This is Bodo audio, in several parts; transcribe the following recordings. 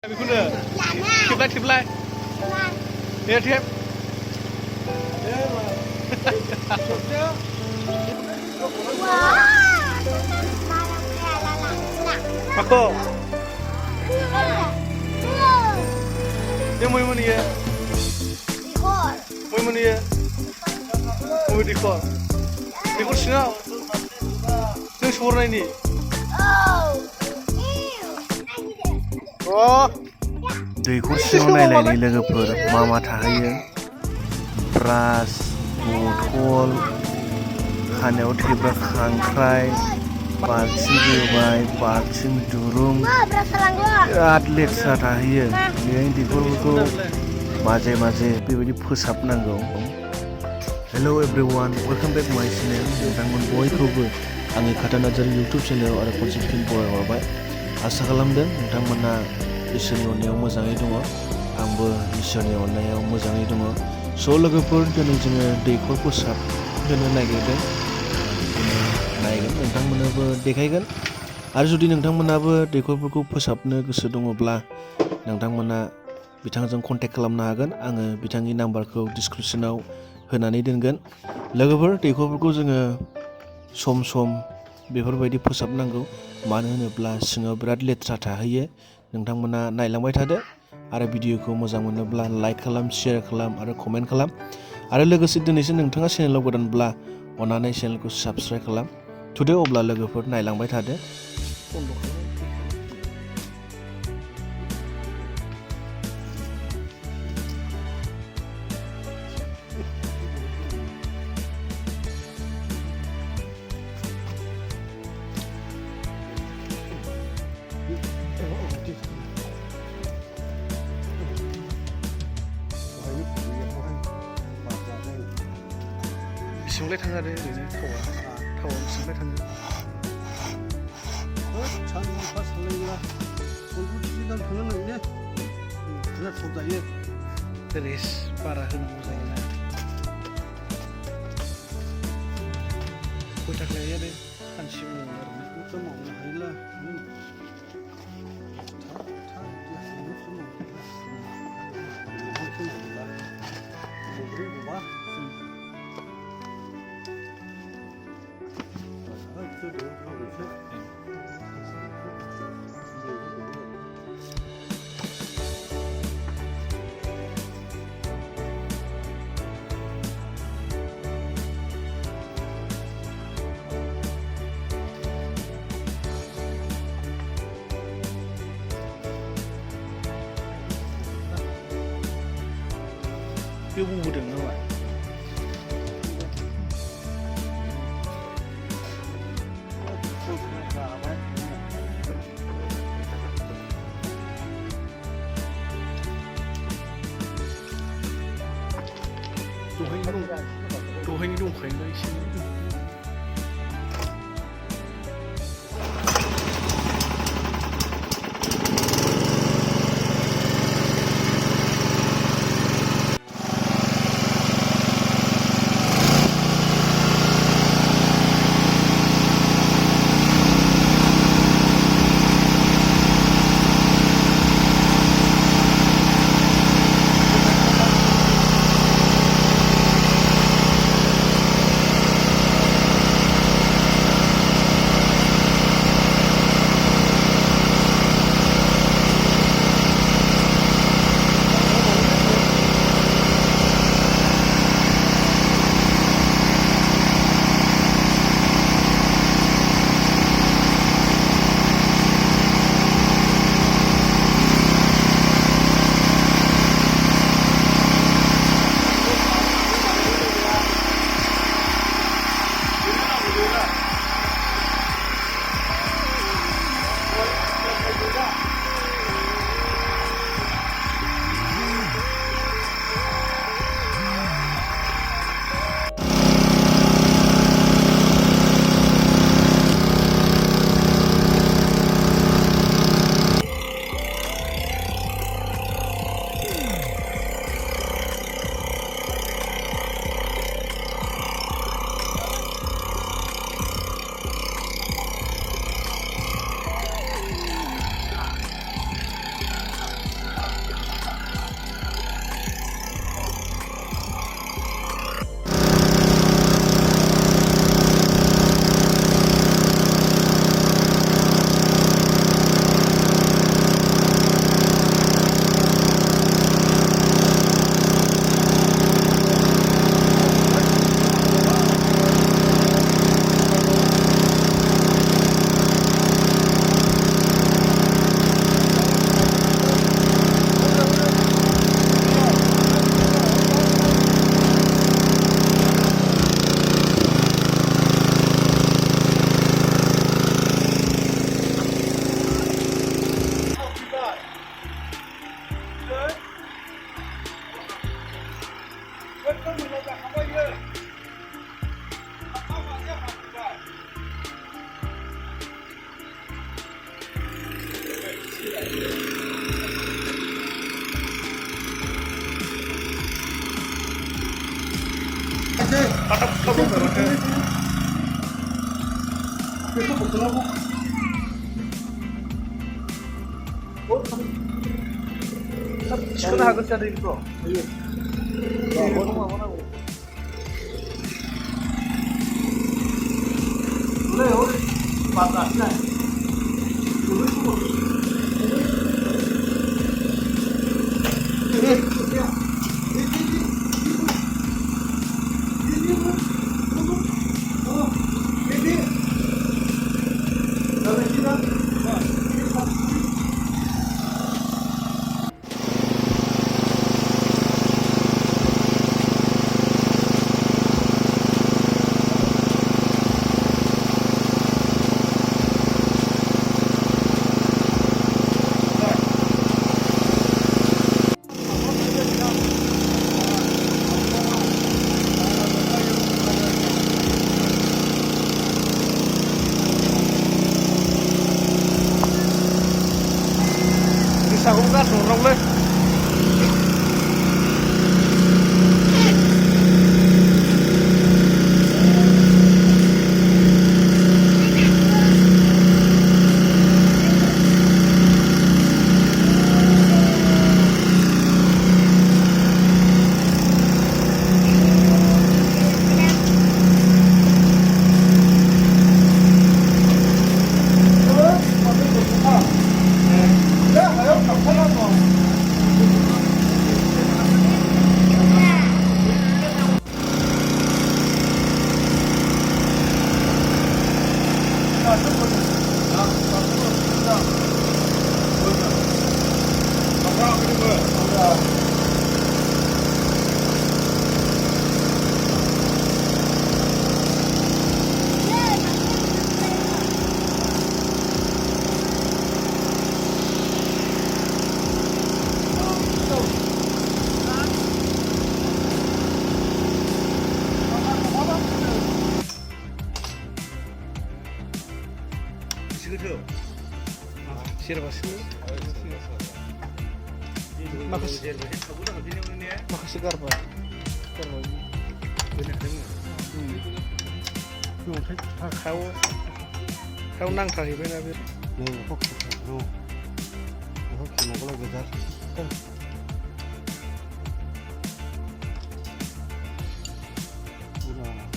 बेखौनो खेबलाय खेबलाय दे खेब माखौ dia mau ni ya mau ni ya mau dikor sinau nang sornai ni oh दैखर सिङाव नायलायनाय लोगोफोर मा थाहैयो ब्रास बथल खानायाव थेब्रा खांख्राइ बाल्थिं गोबाय बाल्थिं दुरुं बिराद लेथ्रा थाहैयो बेहाय दैखरफोरखौ माजे माजे बेबायदि फोसाबनांगौ हेल' एभ्रिवान वेलकाम बेक माय चेनेल नोंथांमोन बयखौबो आंनि खोथा नार्जारि इउटुब चेनेल आरो खनसे फिन बरायहरबाय आसा खालामदों नोंथांमोना इसोरनि अननायाव मोजाङै दङ आंबो इसोरनि अननायाव मोजाङै दङ स' लोगोफोर दिनै जोङो दैखर फोसाबहोनो नागिरदों नायगोन नोंथांमोननोबो देखायगोन आरो जुदि नोंथांमोनाबो दैखरफोरखौ फोसाबनो गोसो दङब्ला नोंथांमोना बिथांजों कन्टेक्ट खालामनो हागोन आङो बिथांनि नाम्बारखौ डिसक्रिपसनाव होनानै दोनगोन लोगोफोर दैखरफोरखौ जोङो सम सम बेफोरबायदि फोसाबनांगौ मानो होनोब्ला सिङाव बिराद लेथ्रा थाहैयो नोंथांमोना नायलांबाय थादो आरो भिडिअखौ मोजां मोनोब्ला लाइक खालाम शेयार खालाम आरो कमेन्ट खालाम आरो लोगोसे दिनैसो नोंथाङा चेनेलाव गोदानब्ला अन्नानै चेनेलखौ साबस्क्राइब खालाम थुदो अब्ला लोगोफोर नायलांबाय थादो बेसेबांलाय थाङो आरो ओरैनो थावा बेसेबांलाय थाङो साननै पास खालायोब्ला 100 दाम थांनो नागिरो बिराद थाव जायो रेस बारा होनांगौ जायोना खय थाखा लायो आरो सानसे उनाव बेखौथ' मावनो हायोब्ला बे बबोदों नामा दहायनि दंखायोना एसे बेखौ बोखांनांगौ थिखोनो हागोन जादों बेखौ Sagung gas orang le. Sirvasini. Makasih garba. Kau nang थाहैबाय ना बे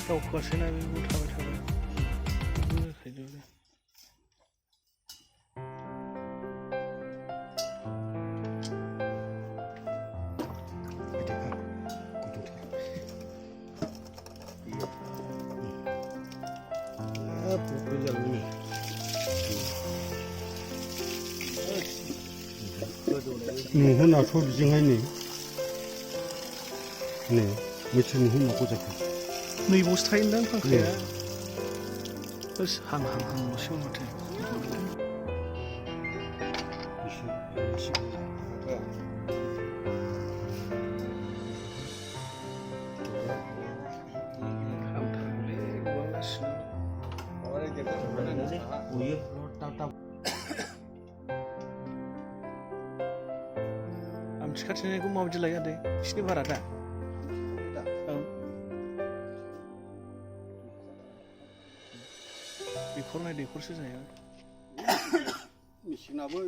दावखोआसैना बे थाबाय थाबाय नुहरना थ' बिजोंहाय नै मैथ्रु नुहरना गजाखो नै बावसो थायोदां फांखाया बस हां ल'सो माथो Sekarang mau jalan ya deh, sini barat dah. Dekor saja. Mesin apa?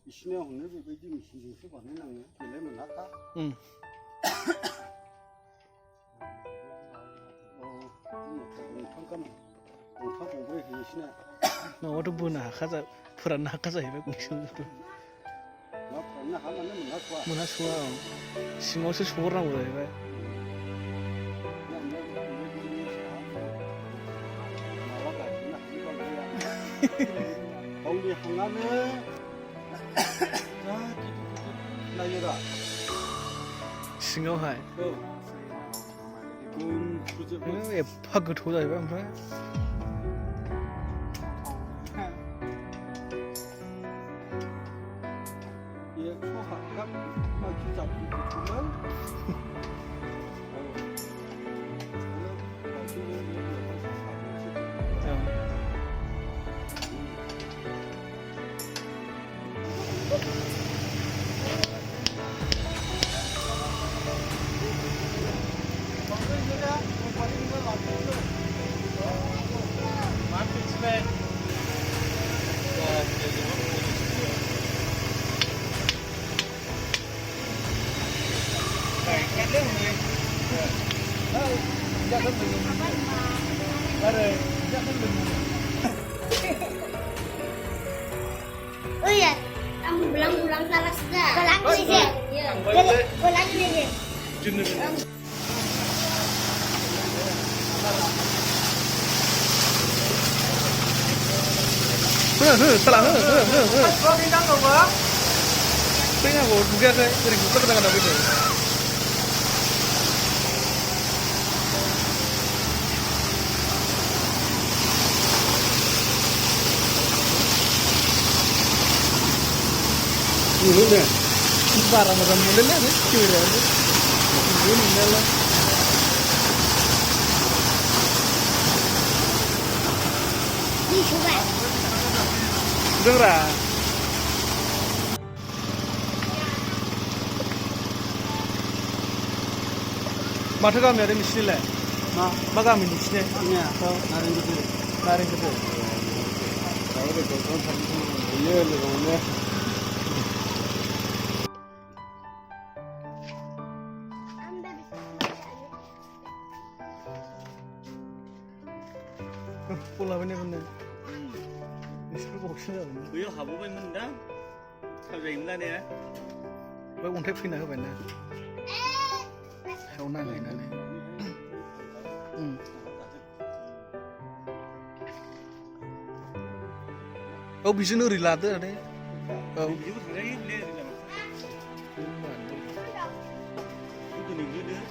Mesinnya hanya berbeda mesin jenis apa nih nangnya? Bila mana tak? Untuk apa mesinnya? Nah, waktu bunah kaza, pernah kaza ya mesin itu. Menasua, semua sesuatu boleh. Kau lihat hangane, naya Singgau hai. Pagut hoda ya bang. Hãy subscribe cho kênh Ghiền Mì Gõ để không bỏ lỡ những video hấp dẫn. Oh iya, kamu belang-belang salah sudah. Belang ini sih. Belang ini sih. salah Tengah aku juga kayak sering buka ke tangan itu. Dulu deh. Barang macam model ni, kira ni. Ini model. Ini coba. Dengar. Mata kami ada mesti le. Ma kami ni sini. Ini atau naring gitu. Naring kita. Kalau deh kalau sampai iya le kamu. Pulau ini mana? Istilah boxnya apa? Beliau habu pun mendang, kalau yang mana ya? Baik untuk fina apa ni? Tahu nak ni ni. Oh, bisa nuri lah tu ada. Oh, Beliau tu lagi ni nama. Itu ni dia.